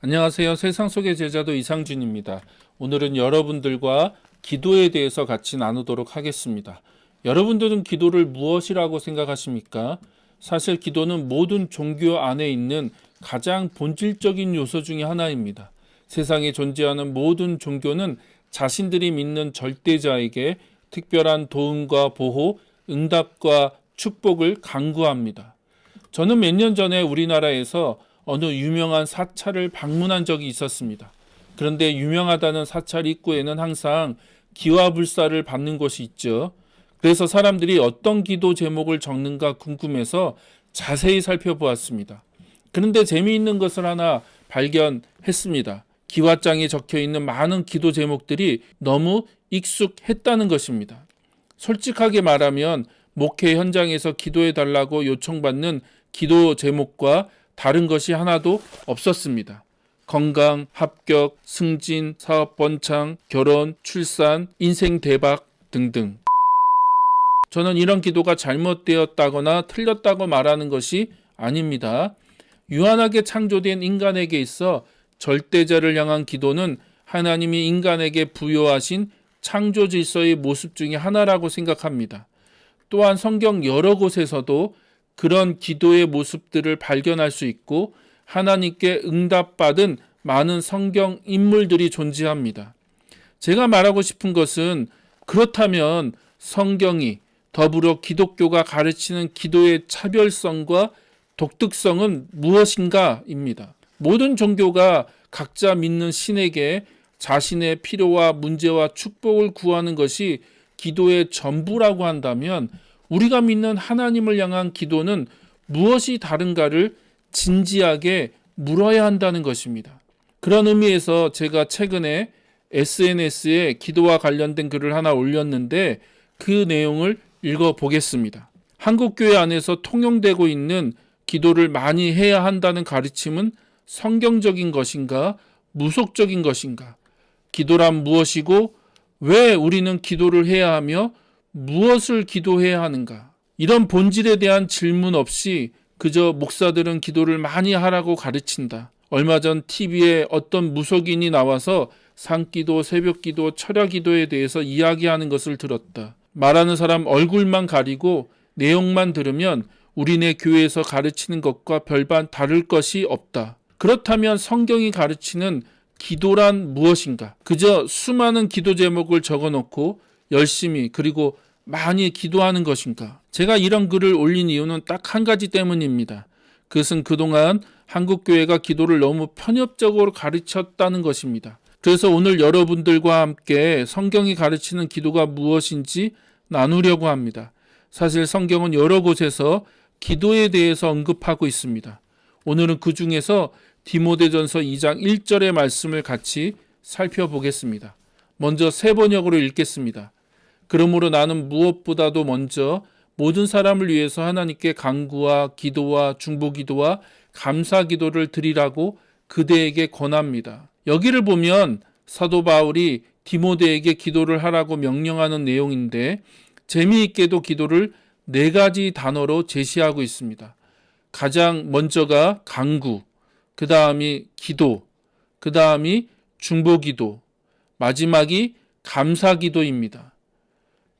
안녕하세요. 세상 속의 제자도 이상준입니다. 오늘은 여러분들과 기도에 대해서 같이 나누도록 하겠습니다. 여러분들은 기도를 무엇이라고 생각하십니까? 사실 기도는 모든 종교 안에 있는 가장 본질적인 요소 중에 하나입니다. 세상에 존재하는 모든 종교는 자신들이 믿는 절대자에게 특별한 도움과 보호, 응답과 축복을 간구합니다. 저는 몇 년 전에 우리나라에서 어느 유명한 사찰을 방문한 적이 있었습니다. 그런데 유명하다는 사찰 입구에는 항상 기와불사를 받는 곳이 있죠. 그래서 사람들이 어떤 기도 제목을 적는가 궁금해서 자세히 살펴보았습니다. 그런데 재미있는 것을 하나 발견했습니다. 기와장에 적혀 있는 많은 기도 제목들이 너무 익숙했다는 것입니다. 솔직하게 말하면 목회 현장에서 기도해 달라고 요청받는 기도 제목과 다른 것이 하나도 없었습니다. 건강, 합격, 승진, 사업 번창, 결혼, 출산, 인생 대박 등등. 저는 이런 기도가 잘못되었다거나 틀렸다고 말하는 것이 아닙니다. 유한하게 창조된 인간에게 있어 절대자를 향한 기도는 하나님이 인간에게 부여하신 창조 질서의 모습 중에 하나라고 생각합니다. 또한 성경 여러 곳에서도 그런 기도의 모습들을 발견할 수 있고 하나님께 응답받은 많은 성경 인물들이 존재합니다. 제가 말하고 싶은 것은 그렇다면 성경이 더불어 기독교가 가르치는 기도의 차별성과 독특성은 무엇인가입니다. 모든 종교가 각자 믿는 신에게 자신의 필요와 문제와 축복을 구하는 것이 기도의 전부라고 한다면 우리가 믿는 하나님을 향한 기도는 무엇이 다른가를 진지하게 물어야 한다는 것입니다. 그런 의미에서 제가 최근에 SNS에 기도와 관련된 글을 하나 올렸는데 그 내용을 읽어보겠습니다. 한국교회 안에서 통용되고 있는 기도를 많이 해야 한다는 가르침은 성경적인 것인가, 무속적인 것인가? 기도란 무엇이고 왜 우리는 기도를 해야 하며 무엇을 기도해야 하는가? 이런 본질에 대한 질문 없이 그저 목사들은 기도를 많이 하라고 가르친다. 얼마 전 TV에 어떤 무속인이 나와서 산기도, 새벽기도, 철야기도에 대해서 이야기하는 것을 들었다. 말하는 사람 얼굴만 가리고 내용만 들으면 우리네 교회에서 가르치는 것과 별반 다를 것이 없다. 그렇다면 성경이 가르치는 기도란 무엇인가? 그저 수많은 기도 제목을 적어놓고 열심히 그리고 많이 기도하는 것인가? 제가 이런 글을 올린 이유는 딱 한 가지 때문입니다. 그것은 그동안 한국교회가 기도를 너무 편협적으로 가르쳤다는 것입니다. 그래서 오늘 여러분들과 함께 성경이 가르치는 기도가 무엇인지 나누려고 합니다. 사실 성경은 여러 곳에서 기도에 대해서 언급하고 있습니다. 오늘은 그 중에서 디모데전서 2장 1절의 말씀을 같이 살펴보겠습니다. 먼저 세 번역으로 읽겠습니다. 그러므로 나는 무엇보다도 먼저 모든 사람을 위해서 하나님께 간구와 기도와 중보기도와 감사기도를 드리라고 그대에게 권합니다. 여기를 보면 사도 바울이 디모데에게 기도를 하라고 명령하는 내용인데 재미있게도 기도를 네 가지 단어로 제시하고 있습니다. 가장 먼저가 간구, 그 다음이 기도, 그 다음이 중보기도, 마지막이 감사기도입니다.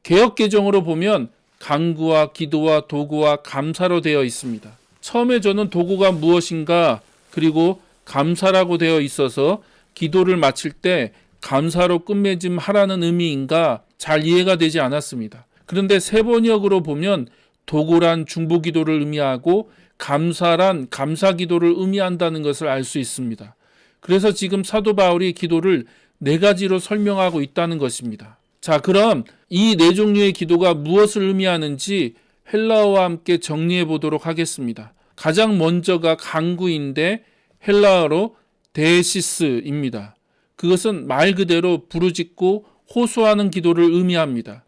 개역개정으로 보면 간구와 기도와 도구와 감사로 되어 있습니다. 처음에 저는 도구가 무엇인가 그리고 감사라고 되어 있어서 기도를 마칠 때 감사로 끝맺음하라는 의미인가 잘 이해가 되지 않았습니다. 그런데 세 번역으로 보면 도구란 중보기도를 의미하고 감사란 감사기도를 의미한다는 것을 알 수 있습니다. 그래서 지금 사도 바울이 기도를 네 가지로 설명하고 있다는 것입니다. 자, 그럼 이 네 종류의 기도가 무엇을 의미하는지 헬라어와 함께 정리해 보도록 하겠습니다. 가장 먼저가 간구인데 헬라어로 데시스입니다. 그것은 말 그대로 부르짖고 호소하는 기도를 의미합니다.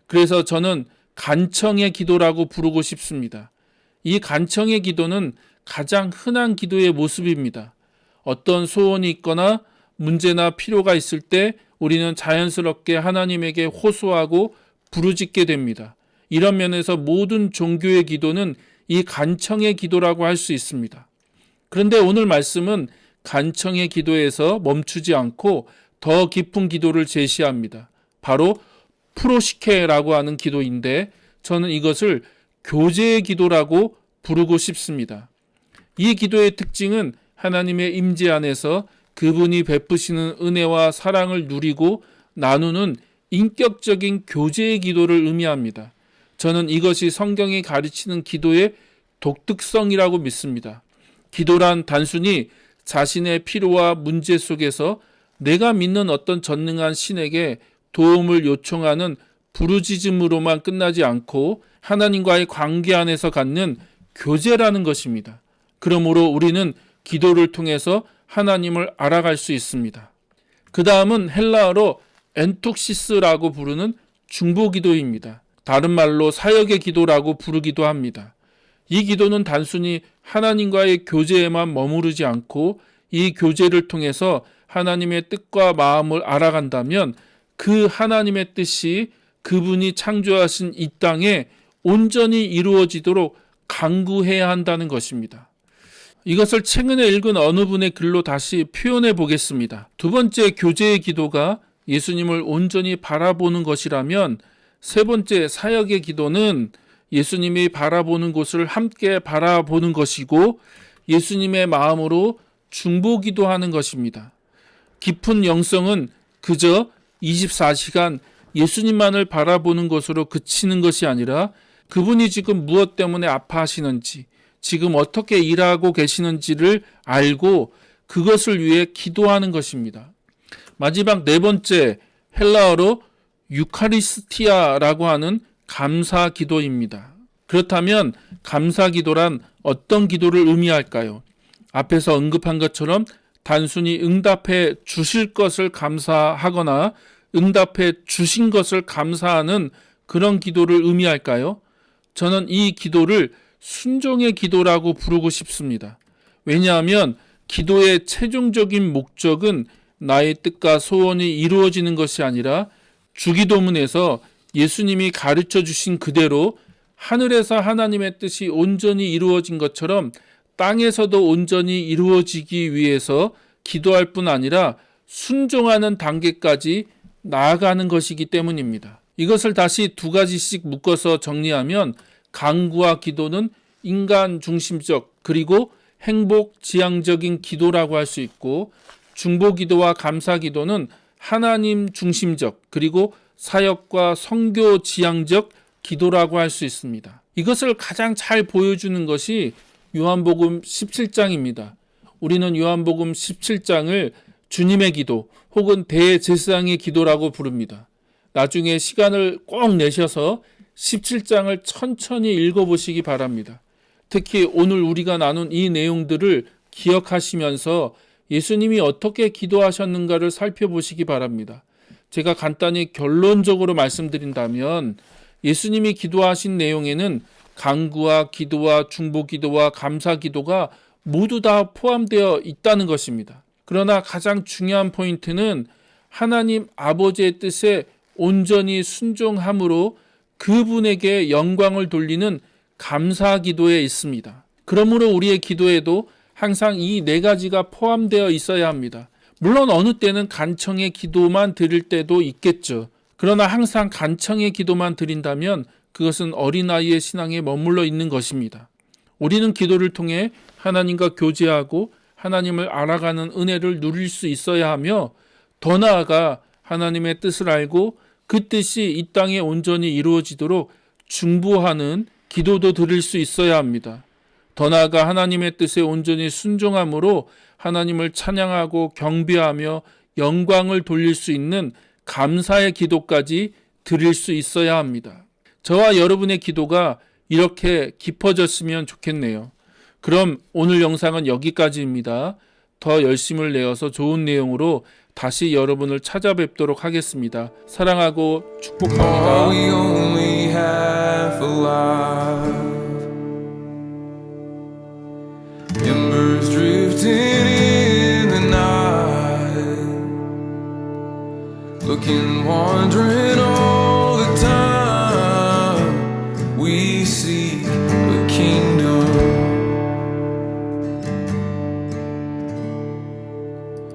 그래서 저는 간청의 기도라고 부르고 싶습니다. 이 간청의 기도는 가장 흔한 기도의 모습입니다. 어떤 소원이 있거나 문제나 필요가 있을 때 우리는 자연스럽게 하나님에게 호소하고 부르짖게 됩니다. 이런 면에서 모든 종교의 기도는 이 간청의 기도라고 할 수 있습니다. 그런데 오늘 말씀은 간청의 기도에서 멈추지 않고 더 깊은 기도를 제시합니다. 바로 프로시케라고 하는 기도인데 저는 이것을 교제의 기도라고 부르고 싶습니다. 이 기도의 특징은 하나님의 임재 안에서 그분이 베푸시는 은혜와 사랑을 누리고 나누는 인격적인 교제의 기도를 의미합니다. 저는 이것이 성경이 가르치는 기도의 독특성이라고 믿습니다. 기도란 단순히 자신의 필요와 문제 속에서 내가 믿는 어떤 전능한 신에게 도움을 요청하는 부르짖음으로만 끝나지 않고 하나님과의 관계 안에서 갖는 교제라는 것입니다. 그러므로 우리는 기도를 통해서 하나님을 알아갈 수 있습니다. 그 다음은 헬라어로 엔톡시스라고 부르는 중보기도입니다. 다른 말로 사역의 기도라고 부르기도 합니다. 이 기도는 단순히 하나님과의 교제에만 머무르지 않고 이 교제를 통해서 하나님의 뜻과 마음을 알아간다면 그 하나님의 뜻이 그분이 창조하신 이 땅에 온전히 이루어지도록 간구해야 한다는 것입니다. 이것을 최근에 읽은 어느 분의 글로 다시 표현해 보겠습니다. 두 번째 교제의 기도가 예수님을 온전히 바라보는 것이라면 세 번째 사역의 기도는 예수님이 바라보는 곳을 함께 바라보는 것이고 예수님의 마음으로 중보기도하는 것입니다. 깊은 영성은 그저 24시간 예수님만을 바라보는 것으로 그치는 것이 아니라 그분이 지금 무엇 때문에 아파하시는지, 지금 어떻게 일하고 계시는지를 알고 그것을 위해 기도하는 것입니다. 마지막 네 번째 헬라어로 유카리스티아라고 하는 감사 기도입니다. 그렇다면 감사 기도란 어떤 기도를 의미할까요? 앞에서 언급한 것처럼 단순히 응답해 주실 것을 감사하거나 응답해 주신 것을 감사하는 그런 기도를 의미할까요? 저는 이 기도를 순종의 기도라고 부르고 싶습니다. 왜냐하면 기도의 최종적인 목적은 나의 뜻과 소원이 이루어지는 것이 아니라 주기도문에서 예수님이 가르쳐 주신 그대로 하늘에서 하나님의 뜻이 온전히 이루어진 것처럼 땅에서도 온전히 이루어지기 위해서 기도할 뿐 아니라 순종하는 단계까지 나아가는 것이기 때문입니다. 이것을 다시 두 가지씩 묶어서 정리하면 간구와 기도는 인간 중심적 그리고 행복 지향적인 기도라고 할 수 있고 중보기도와 감사기도는 하나님 중심적 그리고 사역과 선교 지향적 기도라고 할 수 있습니다. 이것을 가장 잘 보여주는 것이 요한복음 17장입니다. 우리는 요한복음 17장을 주님의 기도 혹은 대제사장의 기도라고 부릅니다. 나중에 시간을 꼭 내셔서 17장을 천천히 읽어보시기 바랍니다. 특히 오늘 우리가 나눈 이 내용들을 기억하시면서 예수님이 어떻게 기도하셨는가를 살펴보시기 바랍니다. 제가 간단히 결론적으로 말씀드린다면 예수님이 기도하신 내용에는 간구와 기도와 중보기도와 감사기도가 모두 다 포함되어 있다는 것입니다. 그러나 가장 중요한 포인트는 하나님 아버지의 뜻에 온전히 순종함으로 그분에게 영광을 돌리는 감사기도에 있습니다. 그러므로 우리의 기도에도 항상 이 네 가지가 포함되어 있어야 합니다. 물론 어느 때는 간청의 기도만 드릴 때도 있겠죠. 그러나 항상 간청의 기도만 드린다면 그것은 어린아이의 신앙에 머물러 있는 것입니다. 우리는 기도를 통해 하나님과 교제하고 하나님을 알아가는 은혜를 누릴 수 있어야 하며 더 나아가 하나님의 뜻을 알고 그 뜻이 이 땅에 온전히 이루어지도록 중보하는 기도도 드릴 수 있어야 합니다. 더 나아가 하나님의 뜻에 온전히 순종함으로 하나님을 찬양하고 경배하며 영광을 돌릴 수 있는 감사의 기도까지 드릴 수 있어야 합니다. 저와 여러분의 기도가 이렇게 깊어졌으면 좋겠네요. 그럼 오늘 영상은 여기까지입니다. 더 열심을 내어서 좋은 내용으로 다시 여러분을 찾아뵙도록 하겠습니다. 사랑하고 축복합니다. We only have alive. Embers drifting